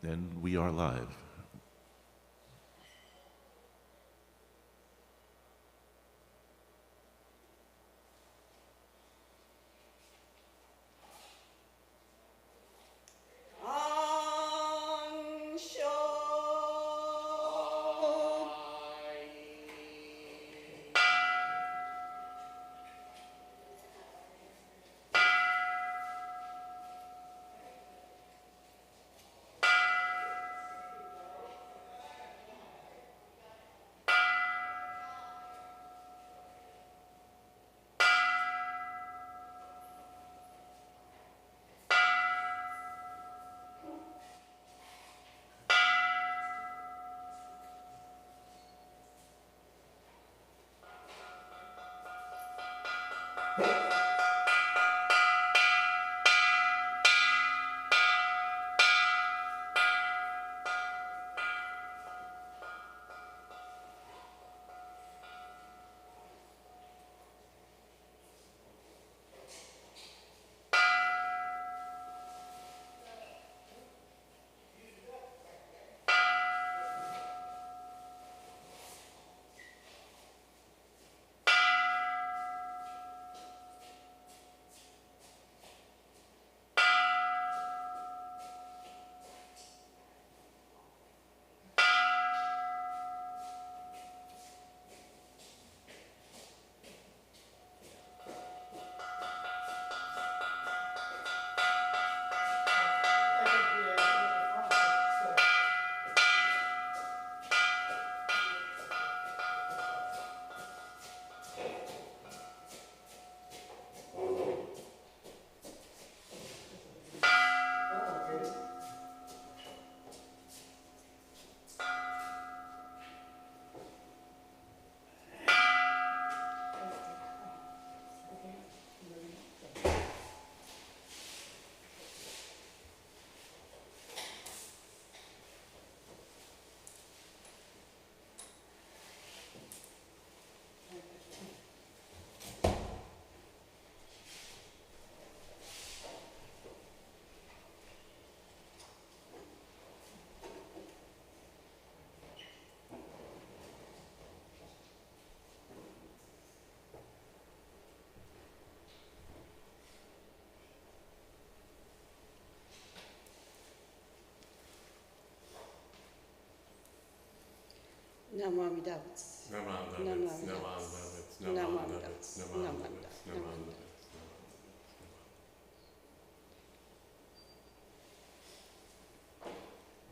And we are live.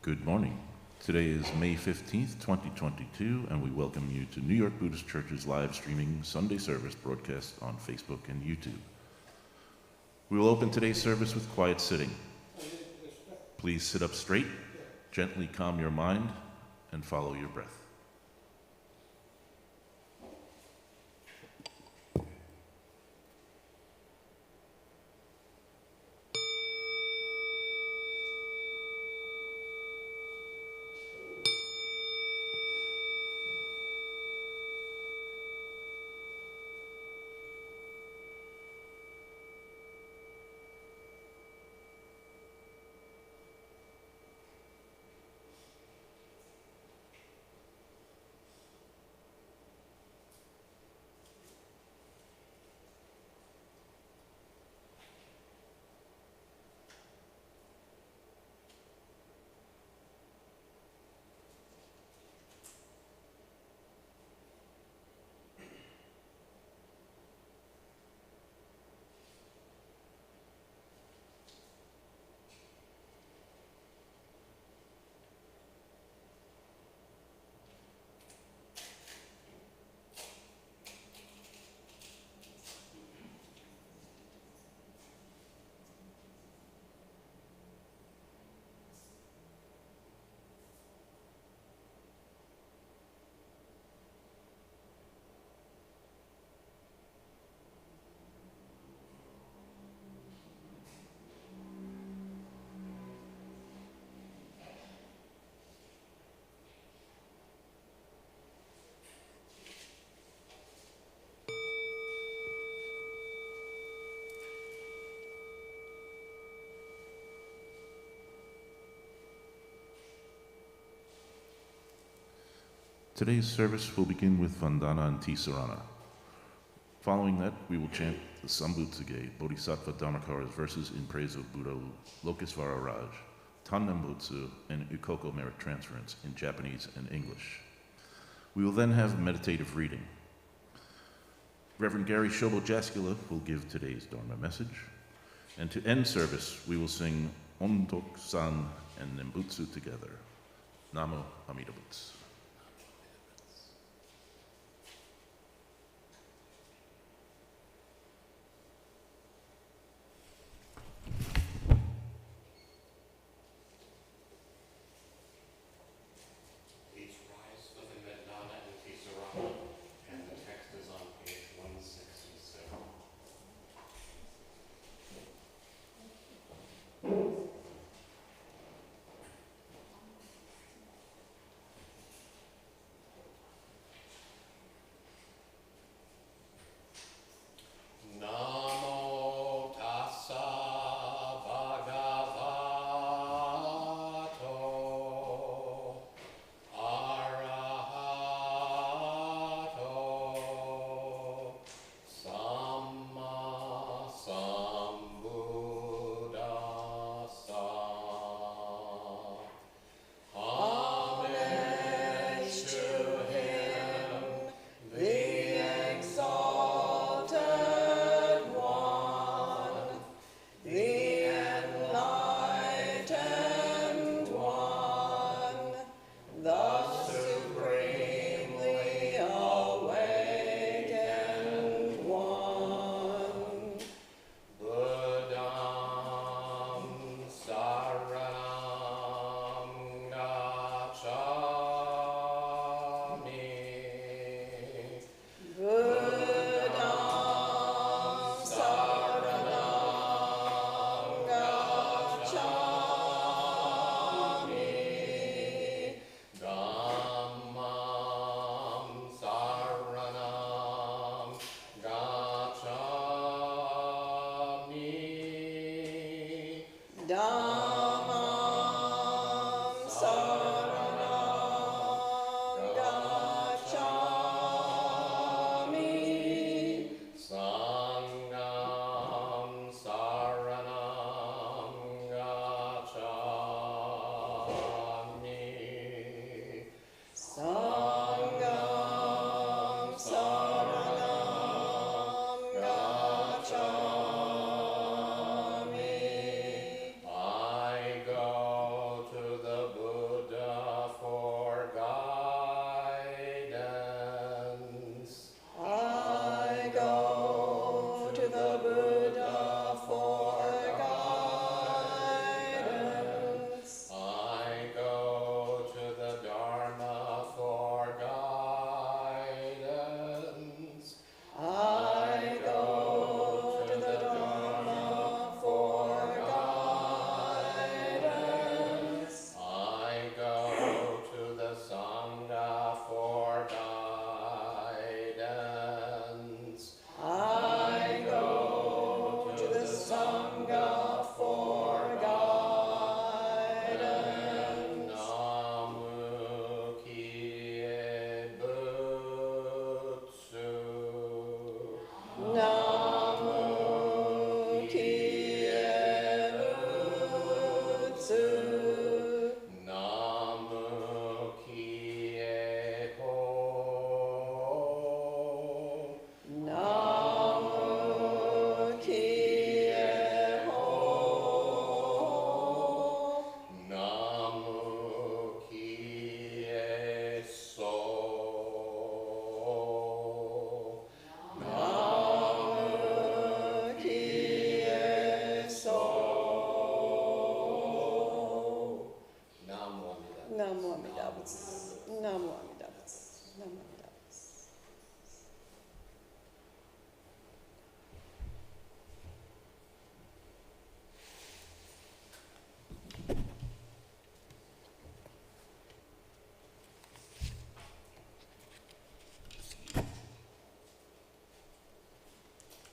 Good morning. Today is May 15th, 2022, and we welcome you to New York Buddhist Church's live streaming Sunday service broadcast on Facebook and YouTube. We will open today's service with quiet sitting. Please sit up straight, gently calm your mind, and follow your breath. Today's service will begin with Vandana and Ti-Sarana. Following that, we will chant the Sambutsu-ge, Bodhisattva Dharma-KARA'S verses in praise of Buddha LOKEŞVARA-RājA, Ten Nembutsu, and Ekoku merit transference in Japanese and English. We will then have meditative reading. Reverend Shobo Jaskula will give today's Dharma message. And to end service, we will sing Ondokusan and Nembutsu together. Namo Amida Butsu.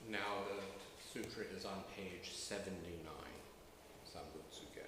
Now the sutra is on page 79, Sambutsu-ge.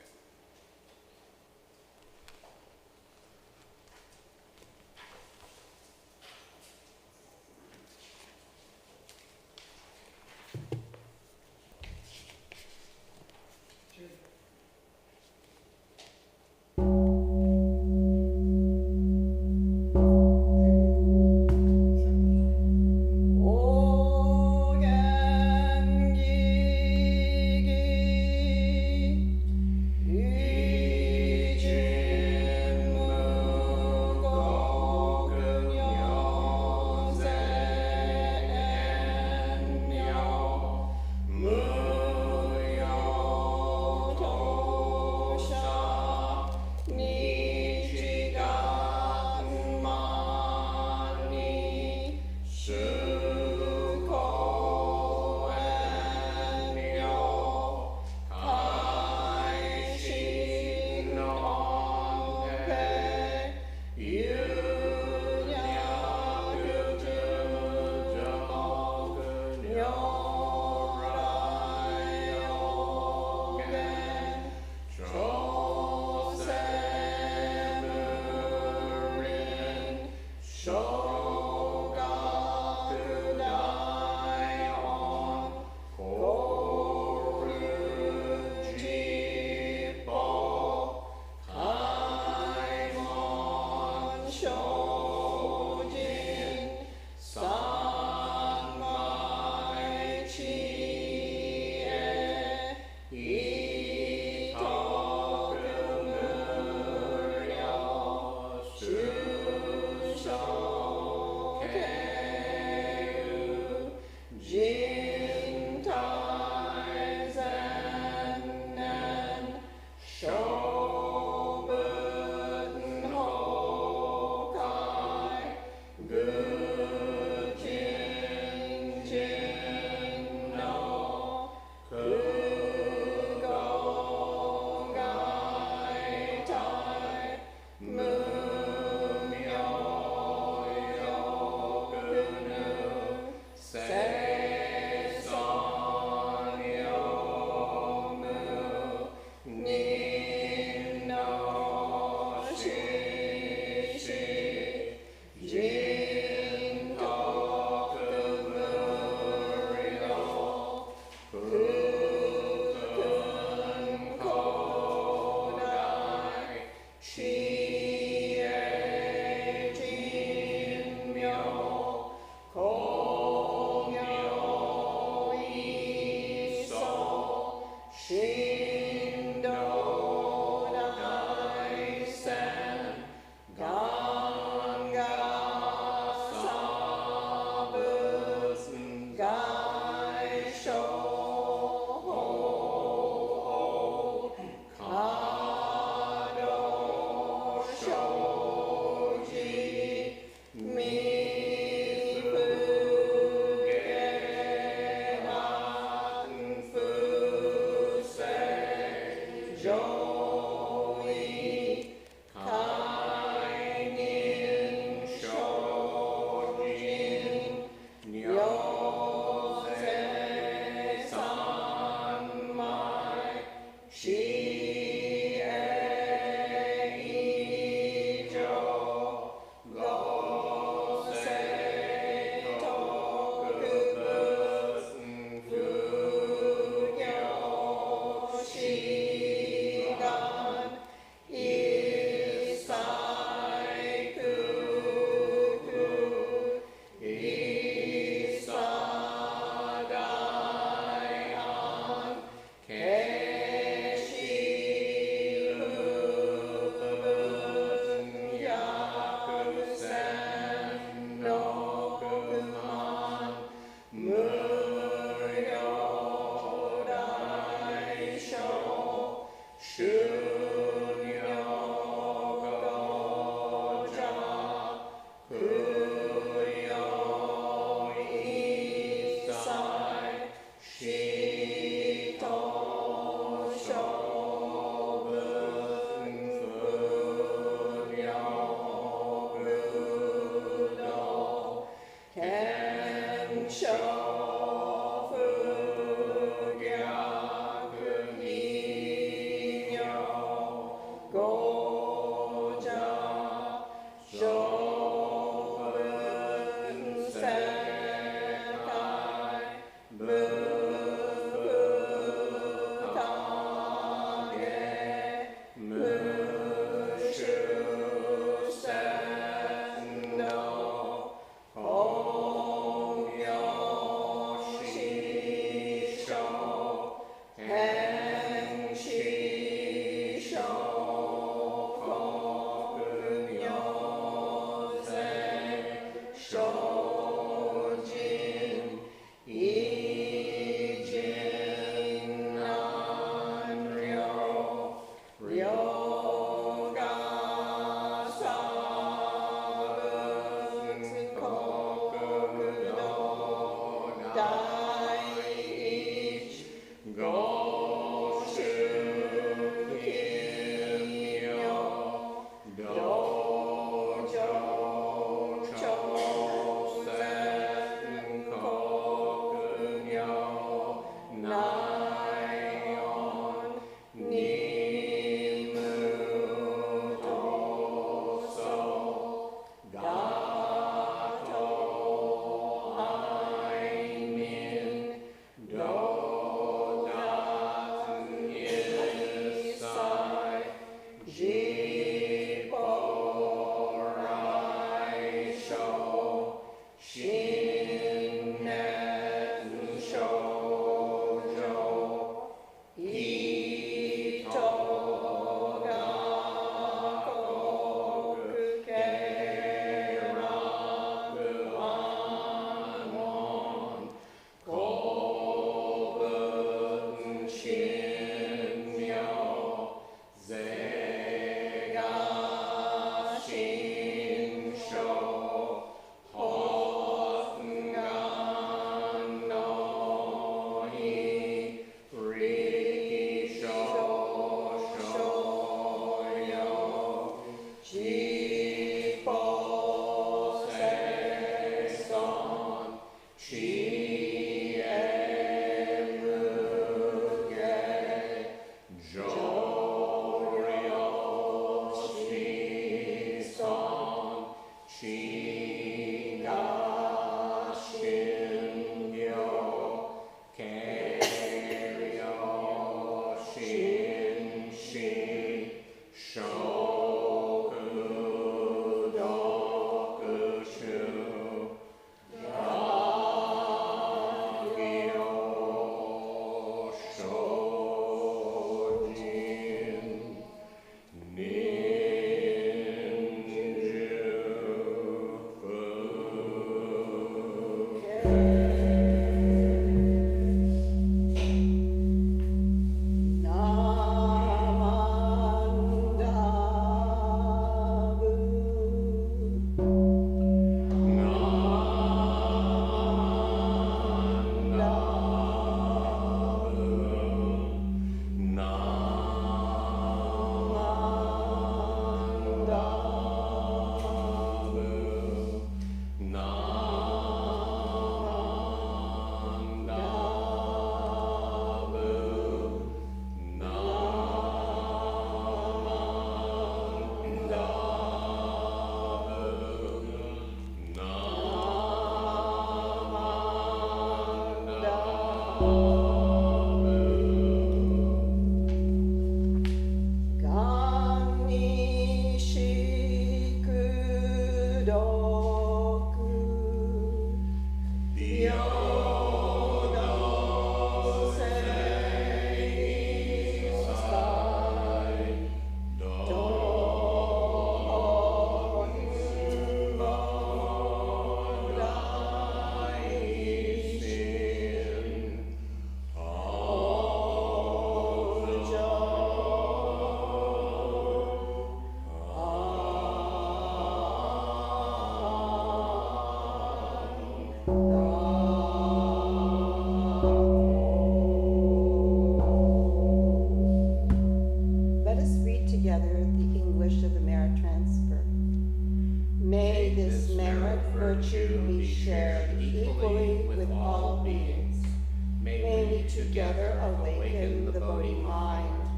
together awaken the Bodhi mind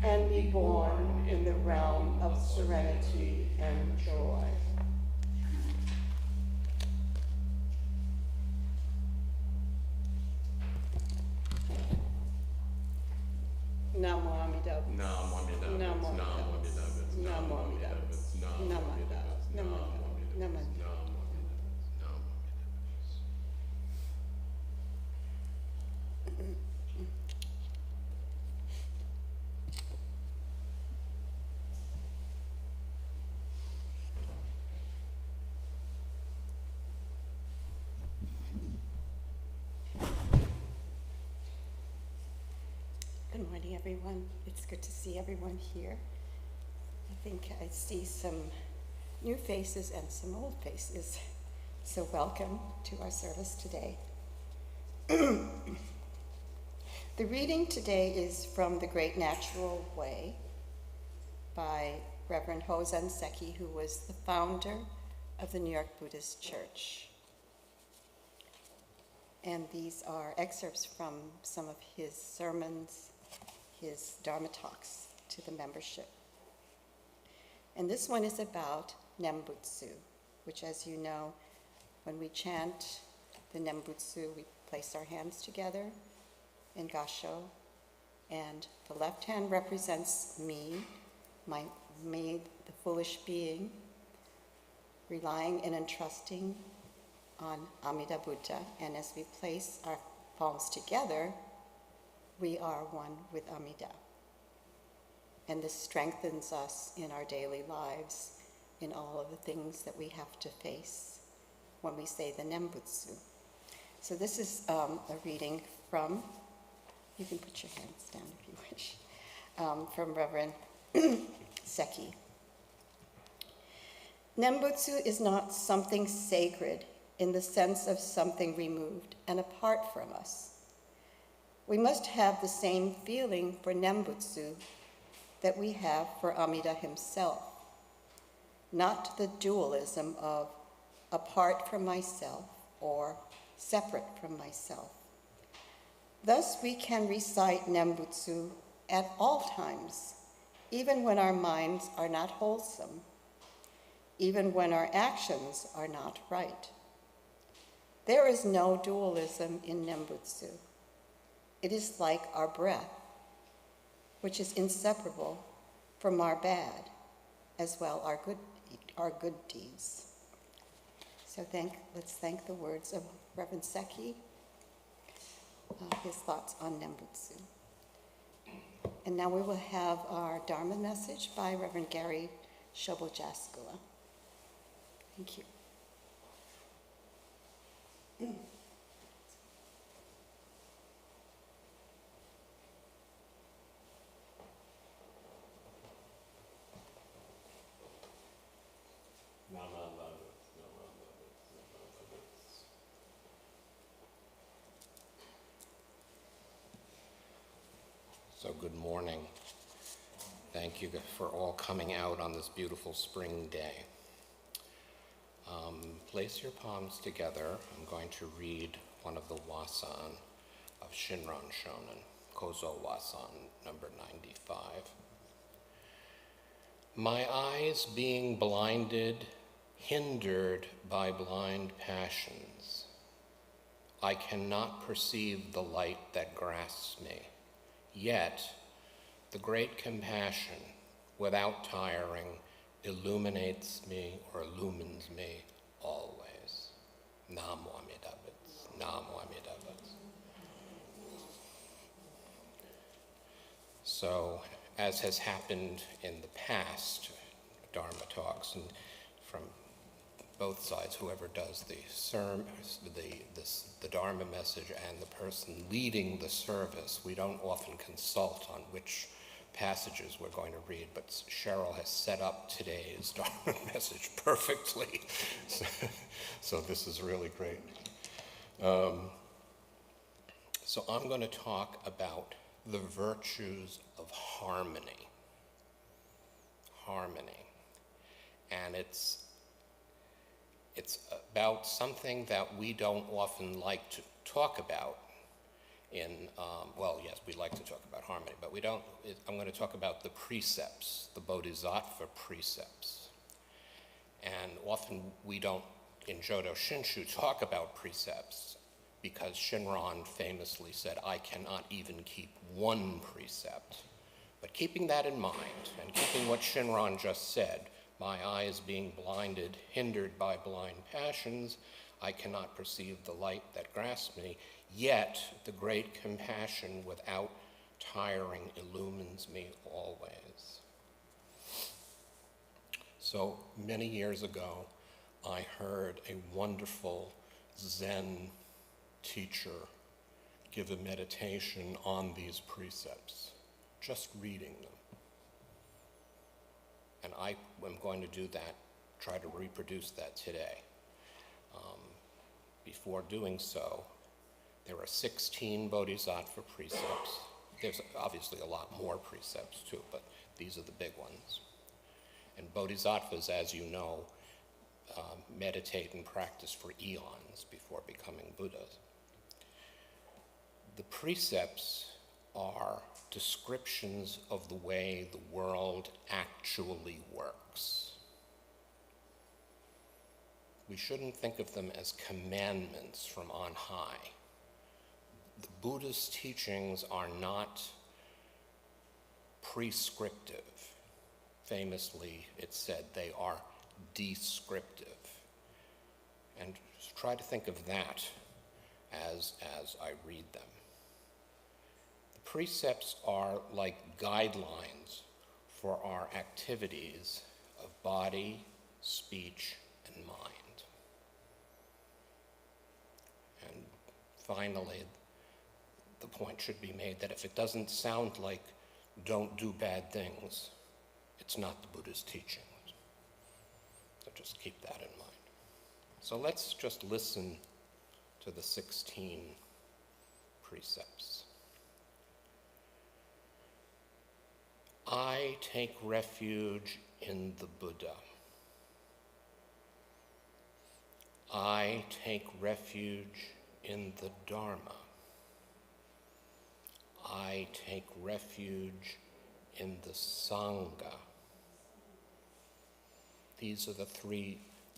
and be born in the realm of serenity and joy. Namo Amida Butsu. Namo Amida Butsu. Namo Amida Butsu. Namo Amida Butsu. Namo Amida Butsu. Namo Amida Butsu. Good morning, everyone. It's good to see everyone here. I think I see some new faces and some old faces. So welcome to our service today. The reading today is from The Great Natural Way by Reverend Hozen Seki, who was the founder of the New York Buddhist Church. And these are excerpts from some of his sermons, his Dharma talks to the membership. And this one is about Nembutsu, which, as you know, when we chant the Nembutsu, we place our hands together in Gassho, and the left hand represents me, the foolish being, relying and entrusting on Amida Buddha, and as we place our palms together, we are one with Amida. And this strengthens us in our daily lives, in all of the things that we have to face when we say the Nembutsu. So this is a reading from, you can put your hands down if you wish, from Reverend Seki. Nembutsu is not something sacred in the sense of something removed and apart from us. We must have the same feeling for Nembutsu that we have for Amida himself, not the dualism of apart from myself or separate from myself. Thus we can recite Nembutsu at all times, even when our minds are not wholesome, even when our actions are not right. There is no dualism in Nembutsu. It is like our breath, which is inseparable from our bad, as well our good deeds. So let's thank the words of Reverend Seki, his thoughts on Nembutsu. And now we will have our Dharma message by Reverend Gary Shobo Jaskula. Thank you. So good morning. Thank you for all coming out on this beautiful spring day. Place your palms together. I'm going to read one of the wasan of Shinran Shonen, Kozo Wasan, number 95. My eyes being blinded, hindered by blind passions, I cannot perceive the light that grasps me. Yet, the great compassion, without tiring, illuminates me or illumines me always. Namo Amida Butsu, Namo Amida Butsu. So, as has happened in the past Dharma talks, and from both sides, whoever does the Dharma message and the person leading the service, we don't often consult on which passages we're going to read, but Cheryl has set up today's Dharma message perfectly. So this is really great. So I'm going to talk about the virtues of harmony. Harmony. And it's about something that we don't often like to talk about well, yes, we like to talk about harmony, but we don't, I'm going to talk about the precepts, the Bodhisattva precepts. And often we don't, in Jodo Shinshu, talk about precepts because Shinran famously said, I cannot even keep one precept. But keeping that in mind, and keeping what Shinran just said, my eyes being blinded, hindered by blind passions, I cannot perceive the light that grasps me, yet the great compassion without tiring illumines me always. So many years ago, I heard a wonderful Zen teacher give a meditation on these precepts, just reading them. And I am going to do that, try to reproduce that today. Before doing so, there are 16 Bodhisattva precepts. There's obviously a lot more precepts too, but these are the big ones. And Bodhisattvas, as you know, meditate and practice for eons before becoming Buddhas. The precepts are descriptions of the way the world actually works. We shouldn't think of them as commandments from on high. The Buddha's teachings are not prescriptive. Famously, it's said they are descriptive. And try to think of that as I read them. The precepts are like guidelines for our activities of body, speech, and mind. And finally, the point should be made that if it doesn't sound like don't do bad things, it's not the Buddha's teachings. So just keep that in mind. So let's just listen to the 16 precepts. I take refuge in the Buddha. I take refuge in the Dharma. I take refuge in the Sangha.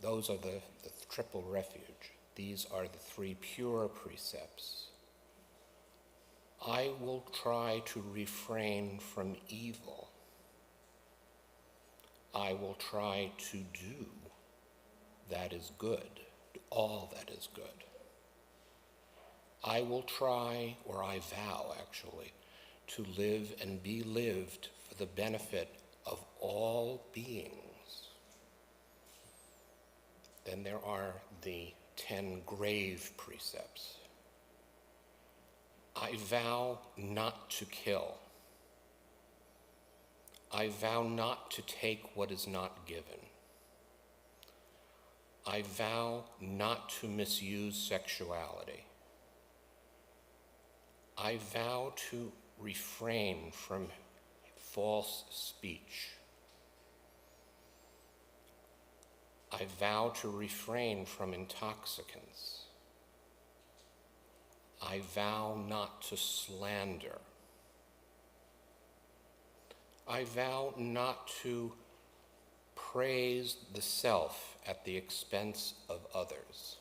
Those are the triple refuge. These are the three pure precepts. I will try to refrain from evil. I will try to do that is good, all that is good. I will try, or I vow actually, to live and be lived for the benefit of all beings. Then there are the 10 grave precepts. I vow not to kill. I vow not to take what is not given. I vow not to misuse sexuality. I vow to refrain from false speech. I vow to refrain from intoxicants. I vow not to slander. I vow not to praise the self at the expense of others.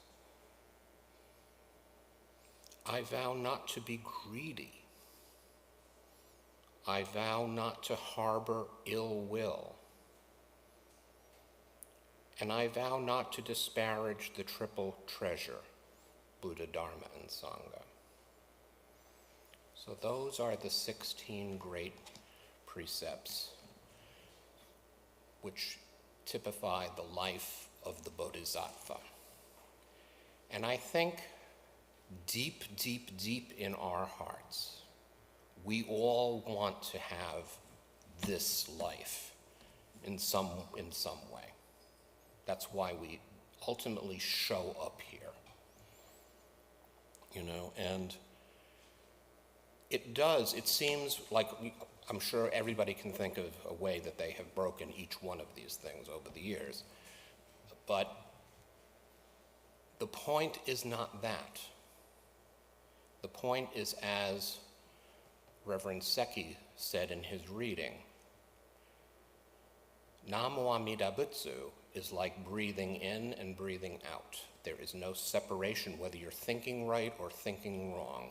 I vow not to be greedy. I vow not to harbor ill will. And I vow not to disparage the triple treasure, Buddha, Dharma, and Sangha. So those are the 16 great precepts which typify the life of the Bodhisattva. And I think deep, deep, deep in our hearts, we all want to have this life in some way. That's why we ultimately show up here. And it seems like I'm sure everybody can think of a way that they have broken each one of these things over the years. But the point is not that. The point is, as Reverend Seki said in his reading, Namo Amida Butsu is like breathing in and breathing out. There is no separation whether you're thinking right or thinking wrong,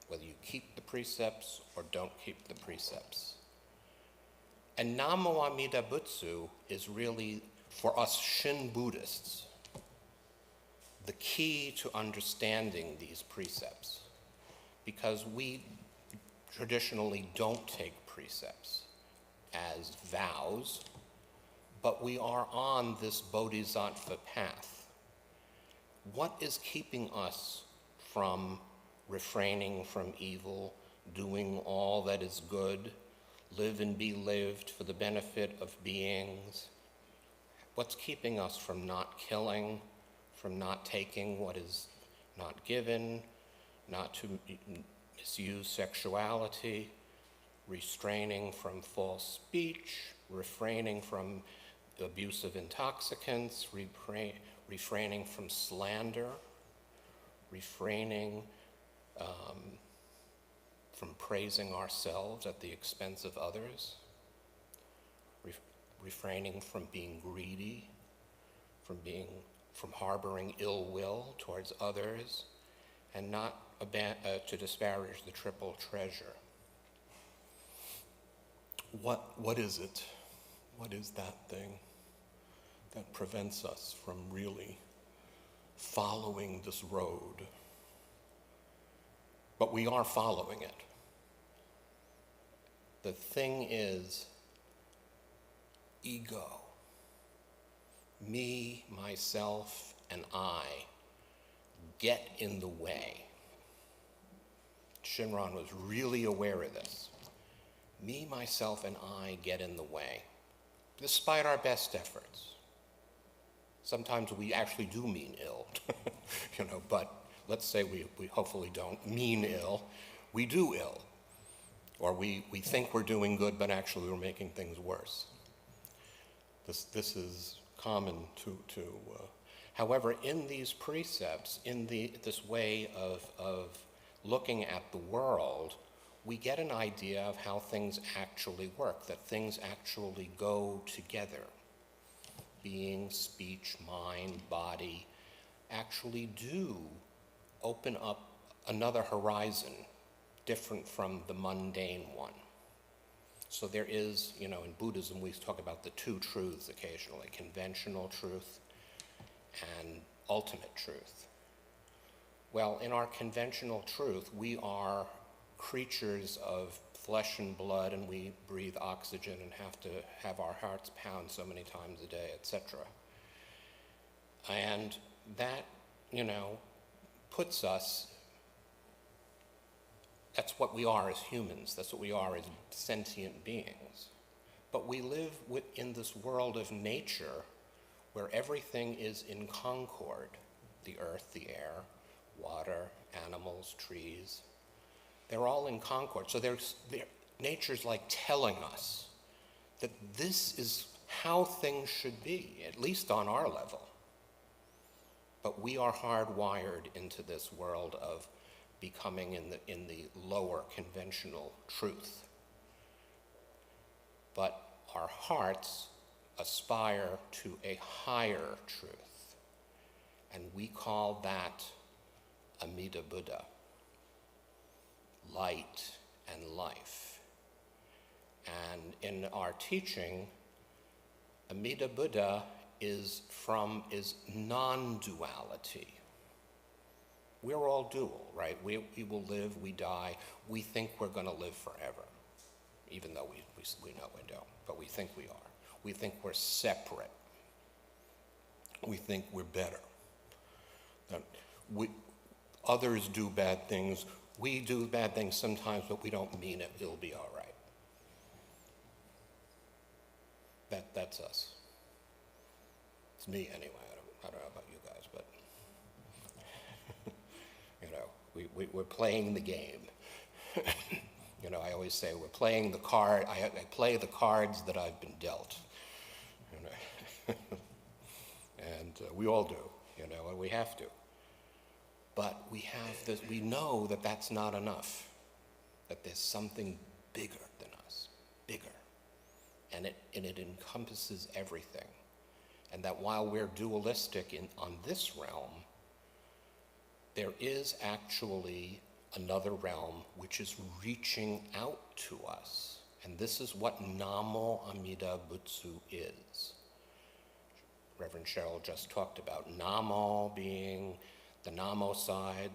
whether you keep the precepts or don't keep the precepts. And Namo Amida Butsu is really, for us Shin Buddhists, the key to understanding these precepts, because we traditionally don't take precepts as vows, but we are on this bodhisattva path. What is keeping us from refraining from evil, doing all that is good, live and be lived for the benefit of beings? What's keeping us from not killing, from not taking what is not given, not to misuse sexuality, restraining from false speech, refraining from abusive intoxicants, refraining from slander, refraining from praising ourselves at the expense of others, refraining from being greedy, from harboring ill will towards others, and not to disparage the triple treasure. What is it? What is that thing that prevents us from really following this road? But we are following it. The thing is ego. Me, myself, and I get in the way. Shinran was really aware of this. Me, myself, and I get in the way, despite our best efforts. Sometimes we actually do mean ill, but let's say we hopefully don't mean ill. We do ill. Or we think we're doing good, but actually we're making things worse. This is common to however, in these precepts, in this way of looking at the world, we get an idea of how things actually work, that things actually go together. Being, speech, mind, body actually do open up another horizon different from the mundane one. So there is, in Buddhism we talk about the two truths occasionally, conventional truth and ultimate truth. Well, in our conventional truth, we are creatures of flesh and blood, and we breathe oxygen and have to have our hearts pound so many times a day, etc. And that, puts us, that's what we are as humans, that's what we are as sentient beings. But we live in this world of nature where everything is in concord, the earth, the air, water, animals, trees. They're all in concord. So nature's like telling us that this is how things should be, at least on our level. But we are hardwired into this world of becoming in the lower conventional truth. But our hearts aspire to a higher truth, and we call that Amida Buddha, light and life. And in our teaching, Amida Buddha is non-duality. We're all dual, right? We will live, we die. We think we're going to live forever, even though we know we don't, but we think we are. We think we're separate. We think we're better. That others do bad things. We do bad things sometimes, but we don't mean it. It'll be all right. That's us. It's me anyway. I don't know about you guys, but we're playing the game. I always say we're playing the card. I play the cards that I've been dealt. And we all do, and we have to. But we have this, we know that that's not enough, that there's something bigger than us, bigger. And it encompasses everything. And that while we're dualistic on this realm, there is actually another realm which is reaching out to us. And this is what Namo Amida Butsu is. Reverend Cheryl just talked about Namo being the Namo side,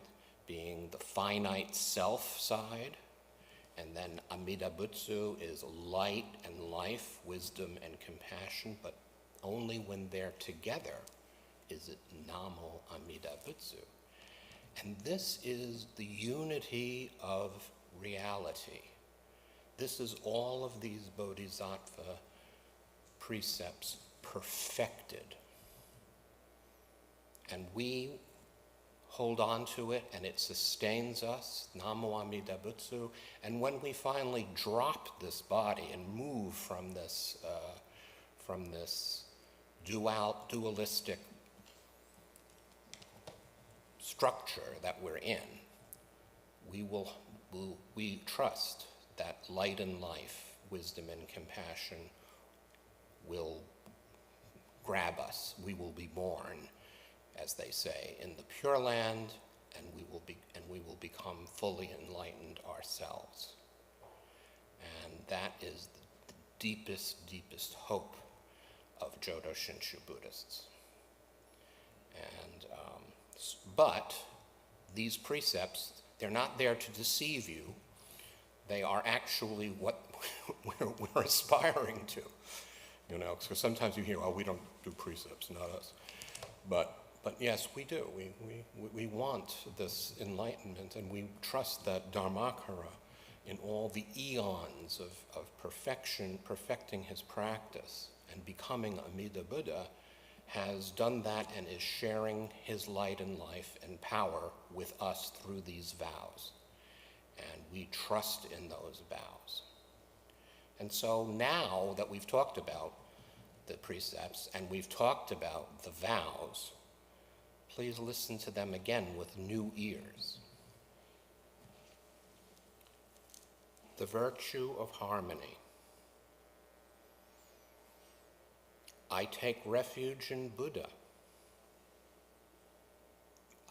being the finite self side, and then Amida Butsu is light and life, wisdom and compassion, but only when they're together is it Namo Amida Butsu. And this is the unity of reality. This is all of these Bodhisattva precepts perfected. And we hold on to it, and it sustains us, Namo Amida Butsu. And when we finally drop this body and move from this dualistic structure that we're in, we trust that light and life, wisdom and compassion will grab us. We will be born, as they say, in the Pure Land, and we will become fully enlightened ourselves. And that is the deepest, deepest hope of Jodo Shinshu Buddhists. And but these precepts, they're not there to deceive you. They are actually what we're aspiring to. You know, because sometimes you hear, oh, we don't do precepts, not us. But yes, we do. We want this enlightenment, and we trust that Dharmā-Kara, in all the eons of perfecting his practice and becoming Amida Buddha, has done that and is sharing his light and life and power with us through these vows. And we trust in those vows. And so now that we've talked about the precepts and we've talked about the vows, please listen to them again with new ears. The virtue of harmony. I take refuge in Buddha.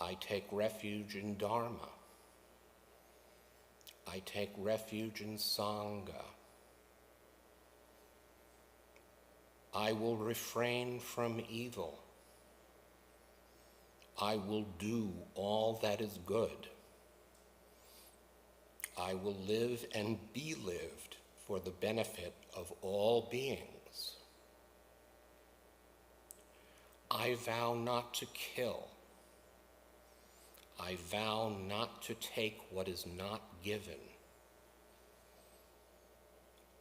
I take refuge in Dharma. I take refuge in Sangha. I will refrain from evil. I will do all that is good. I will live and be lived for the benefit of all beings. I vow not to kill. I vow not to take what is not given.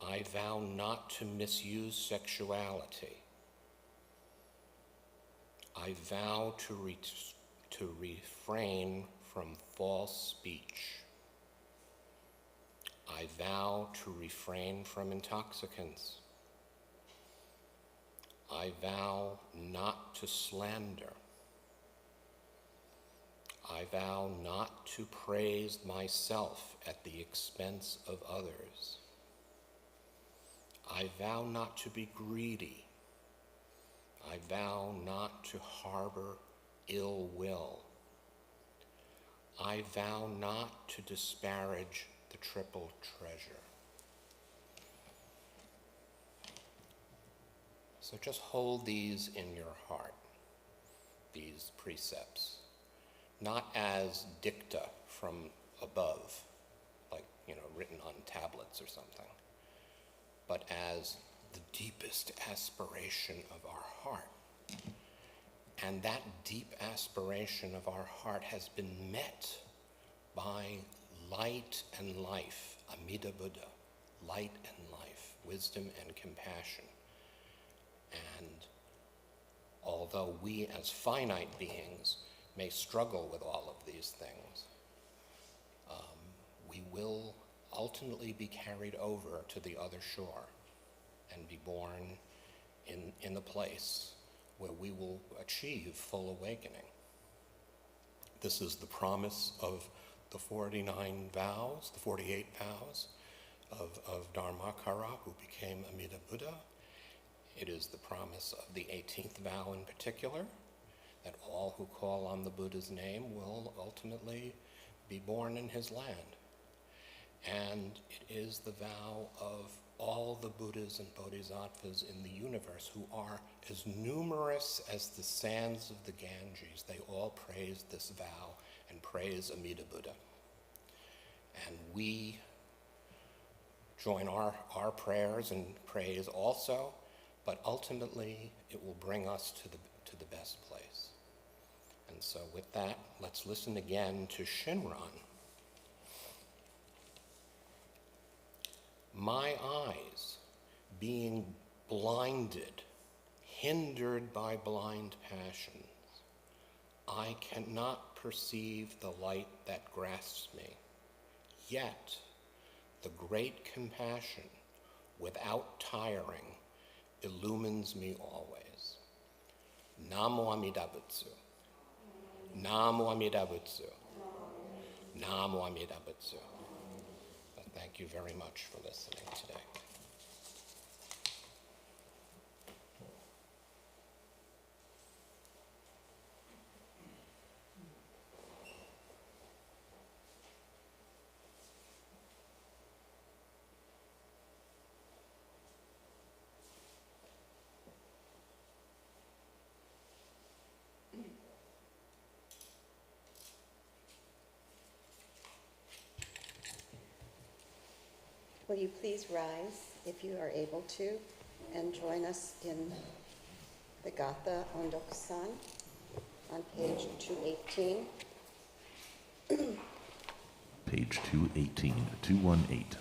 I vow not to misuse sexuality. I vow to refrain from false speech. I vow to refrain from intoxicants. I vow not to slander. I vow not to praise myself at the expense of others. I vow not to be greedy. I vow not to harbor ill will. I vow not to disparage the triple treasure. So just hold these in your heart, these precepts, not as dicta from above, like, written on tablets or something, but as the deepest aspiration of our heart. And that deep aspiration of our heart has been met by light and life, Amida Buddha, light and life, wisdom and compassion. And although we as finite beings may struggle with all of these things, we will ultimately be carried over to the other shore and be born in the place where we will achieve full awakening. This is the promise of the 49 vows, the 48 vows of Dharma-Kara, who became Amida Buddha. It is the promise of the 18th vow in particular, that all who call on the Buddha's name will ultimately be born in his land. And it is the vow of all the Buddhas and Bodhisattvas in the universe, who are as numerous as the sands of the Ganges. They all praise this vow and praise Amida Buddha. And we join our prayers and praise also, but ultimately it will bring us to the best place. And so with that, let's listen again to Shinran. My eyes, being blinded, hindered by blind passions, I cannot perceive the light that grasps me. Yet, the great compassion, without tiring, illumines me always. Namo Amida Butsu. Namo Amida Butsu. Namo Amida Butsu. Thank you very much for listening today. Will you please rise, if you are able to, and join us in the Gatha Ondokusan on page 218. Page 218, 218.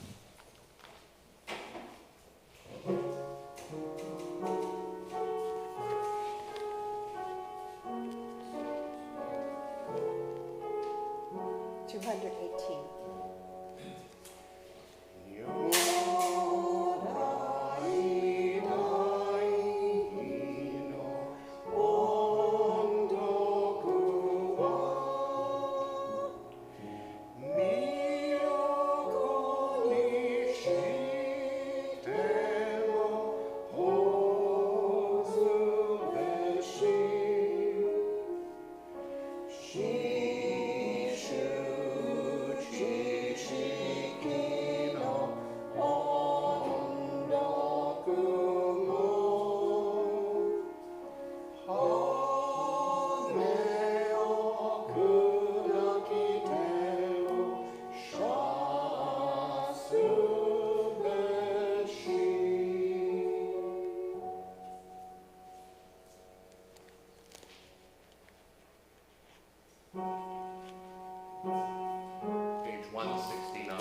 Page 169.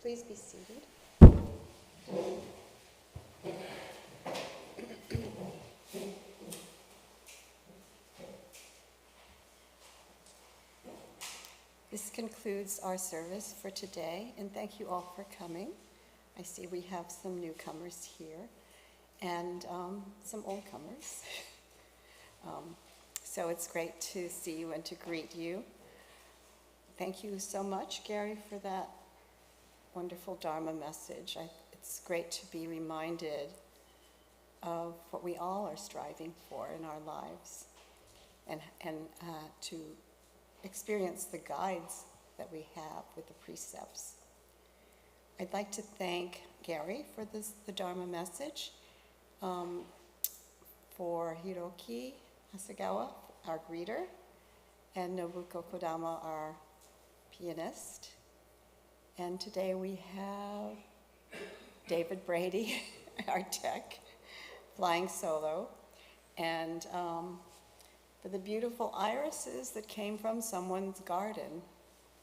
Please be seated. This concludes our service for today, and thank you all for coming. I see we have some newcomers here and some old comers. So it's great to see you and to greet you. Thank you so much, Gary, for that wonderful Dharma message. It's great to be reminded of what we all are striving for in our lives, and to experience the guides that we have with the precepts. I'd like to thank Gary for the Dharma message, for Hiroki Hasegawa, our greeter, and Nobuko Kodama, our pianist. And today we have David Brady, our tech, flying solo, and for the beautiful irises that came from someone's garden.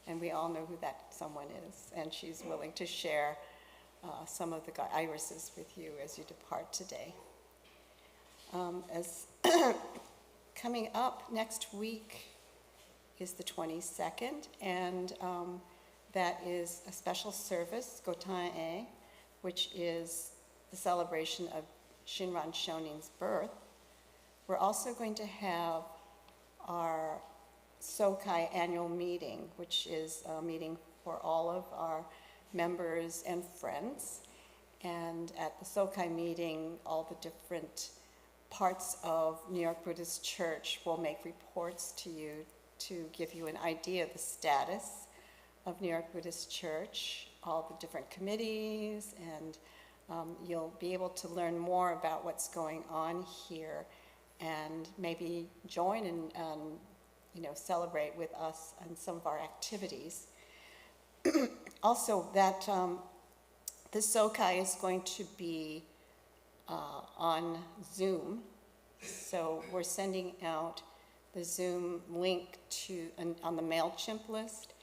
And we all know who that someone is, and she's willing to share some of the irises with you as you depart today. As coming up next week is the 22nd, and that is a special service, Gotan-e, which is the celebration of Shinran Shonin's birth. We're also going to have our Sokai annual meeting, which is a meeting for all of our members and friends. And at the Sokai meeting, all the different parts of New York Buddhist Church will make reports to you to give you an idea of the status of New York Buddhist Church, all the different committees, and you'll be able to learn more about what's going on here and maybe join and celebrate with us on some of our activities. Also, that the Sokai is going to be on Zoom, so we're sending out the Zoom link on the MailChimp list,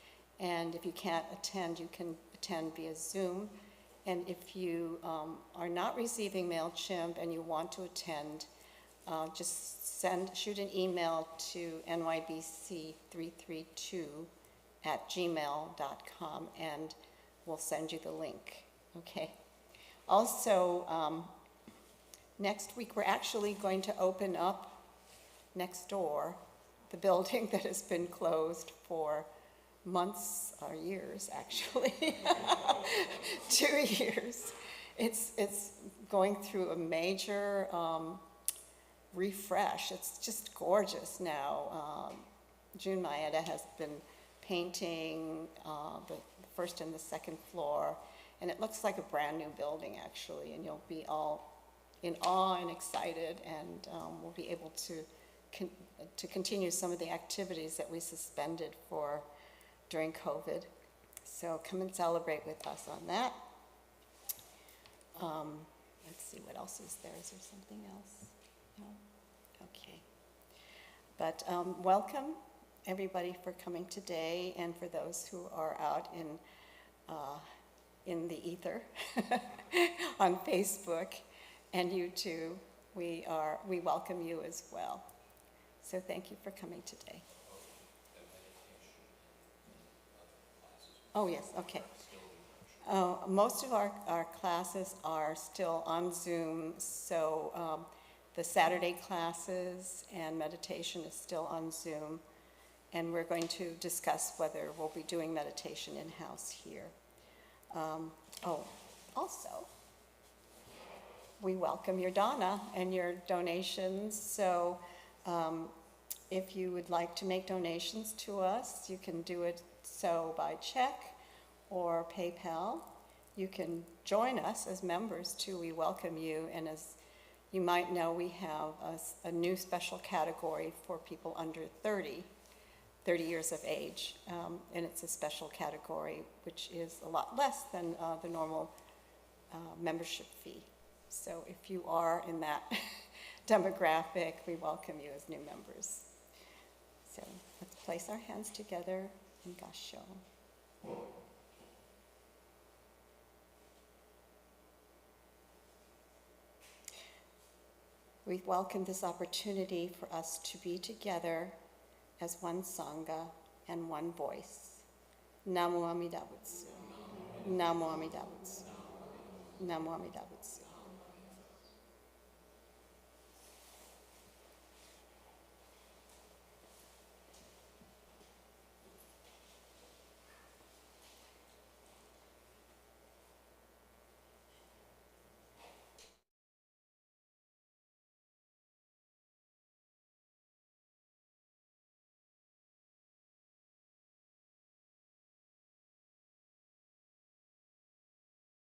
and if you can't attend, you can attend via Zoom. And if you are not receiving MailChimp and you want to attend, just shoot an email to nybc332@gmail.com and we'll send you the link, okay? Also, next week we're actually going to open up next door the building that has been closed for months or years, actually. 2 years. It's going through a major refresh. It's just gorgeous now. Jun Maeda has been painting the first and the second floor, and it looks like a brand new building, actually, and you'll be all in awe and excited, and we'll be able to continue some of the activities that we suspended during COVID. So come and celebrate with us on that. Let's see, what else is there? Is there something else? No? Okay. But welcome, everybody, for coming today, and for those who are out in the ether on Facebook and YouTube, we welcome you as well. So thank you for coming today. Oh, yes, okay. Most of our classes are still on Zoom, so the Saturday classes and meditation is still on Zoom, and we're going to discuss whether we'll be doing meditation in-house here. Also, we welcome your dana and your donations, so if you would like to make donations to us, you can do it so by check or PayPal. You can join us as members too. We welcome you, and as you might know, we have a new special category for people under 30 years of age, and it's a special category which is a lot less than the normal membership fee. So if you are in that demographic, we welcome you as new members. So let's place our hands together in Gassho. We welcome this opportunity for us to be together as one Sangha and one voice. Namo Amida Butsu. Namo Amida Butsu. Namo Amida Butsu.